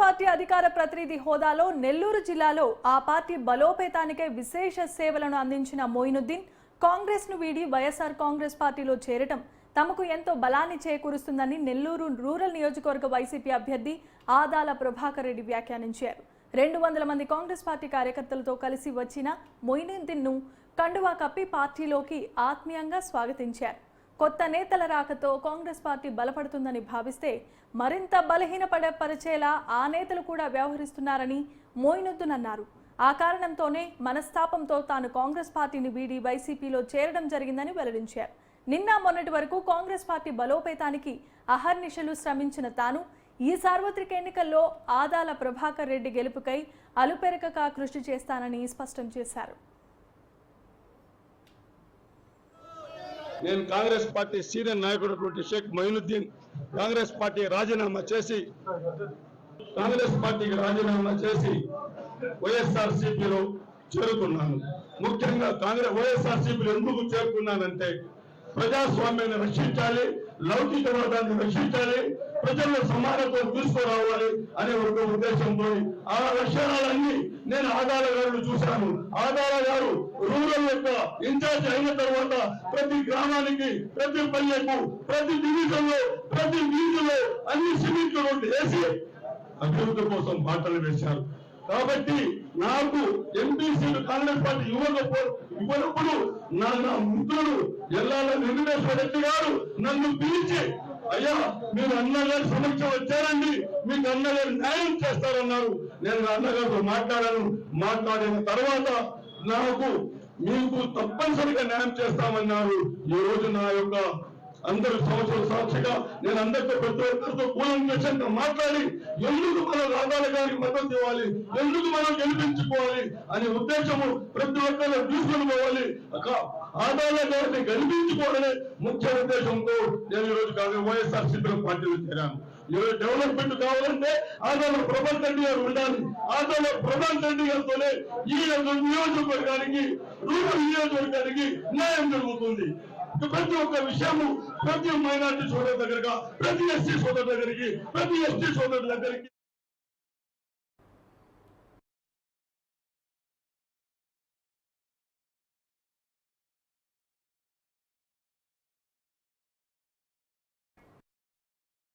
Party అధికార ప్రతినిధి హోదాలో నెల్లూరు జిల్లాలో ఆ పార్టీ బలోపేతానికే విశేష సేవలను అందించిన మోయినుద్దీన్ కాంగ్రెస్ ను వీడి వైఎస్ఆర్ కాంగ్రెస్ పార్టీలో చేరటం తమకు ఎంతో బలాన్ని చేకూరుస్తుందని నెల్లూరు రూరల్ నియోజకవర్గ వైసీపీ అభ్యర్థి ఆదాల ప్రభాకర్ రెడ్డి వ్యాఖ్యానించారు. 200 మంది కాంగ్రెస్ పార్టీ కార్యకర్తలతో కలిసి వచ్చిన మోయినుద్దీన్ ను కండువా కప్పి పార్టీలోకి ఆత్మీయంగా స్వాగతించారు. కొత్త నేతల రాకతో కాంగ్రెస్ పార్టీ బలపడుతుందని భావిస్తే మరింత బలహీనపరిచేలా ఆ నేతలు కూడా వ్యవహరిస్తున్నారని మోయినుద్దీన్ అన్నారు. ఆ కారణంతోనే మనస్తాపంతో తాను కాంగ్రెస్ పార్టీని వీడి వైసీపీలో చేరడం జరిగిందని వెల్లడించారు. నిన్న మొన్నటి వరకు కాంగ్రెస్ పార్టీ బలోపేతానికి అహర్నిశలు శ్రమించిన తాను ఈ సార్వత్రిక ఎన్నికల్లో ఆదాల ప్రభాకర్ రెడ్డి గెలుపుకై అలుపెరకక కృషి చేస్తానని స్పష్టం చేశారు. నేను కాంగ్రెస్ పార్టీ సీనియర్ నాయకుడు షేక్ మోయినుద్దీన్ కాంగ్రెస్ పార్టీకి రాజీనామా చేసి వైఎస్ఆర్సీపీలో చేరుకున్నాను. ముఖ్యంగా వైఎస్ఆర్సీపీలో ఎందుకు చేరుకున్నానంటే ప్రజాస్వామ్యాన్ని రక్షించాలి, లౌకికవాదాన్ని రక్షించాలి, ప్రజల్లో సమానత్వం తీసుకురావాలి అనే ఒక ఉద్దేశంతో ఆ లక్ష్యాలన్నీ నేను ఆదాల గారు చూశాను. ఆదాల గారు రూరల్ యొక్క ఇన్ఛార్జ్ అయిన తర్వాత ప్రతి గ్రామానికి, ప్రతి పల్లెకు, ప్రతి డివిజన్ లో, ప్రతి వీధిలో అన్ని సిమెంట్ రోడ్లు వేసి అభివృద్ధి కోసం బాటలు వేశారు. కాబట్టి నాకు ఎంపీసీలు కాంగ్రెస్ పార్టీ ఇవ్వనప్పుడు నా మిత్రుడు ఎల్లాల వెంకటేశ్వర రెడ్డి గారు నన్ను పిలిచి, అయ్యా మీరు అన్నగారి సమక్షం వచ్చారండి, మీకు అన్నగారు న్యాయం చేస్తారన్నారు. నేను అన్నగారితో మాట్లాడిన తర్వాత మీకు తప్పనిసరిగా న్యాయం చేస్తామన్నారు. ఈ రోజు నా యొక్క అందరూ సంవత్సరం సాక్షిగా నేను అందరితో ప్రతి ఒక్కరితో కూలంకషంగా మాట్లాడి ఎందుకు మనం ఆదాల గారికి మద్దతు ఇవ్వాలి, ఎందుకు మనం గెలిపించుకోవాలి అనే ఉద్దేశము ప్రతి ఒక్కరు తీసుకుని పోవాలి. ఆదాల గారిని గెలిపించుకోవాలనే ముఖ్య ఉద్దేశంతో నేను ఈరోజు వైఎస్ఆర్సీపీ పార్టీలో చేరాను. ఈరోజు డెవలప్మెంట్ కావాలంటే ఆదాల ప్రభాకర్ రెడ్డి గారు ఉండాలి. ఆదాల ప్రభాకర్ రెడ్డి గారితోనే ఈ నియోజకవర్గానికి, రూరల్ నియోజకవర్గానికి న్యాయం జరుగుతుంది. ప్రతి ఒక్క విషయము ప్రతి మైనార్టీ సోదరు దగ్గరగా, ప్రతి ఎస్సీ సోదరు దగ్గరికి, ప్రతి ఎస్టీ సోదరు దగ్గరికి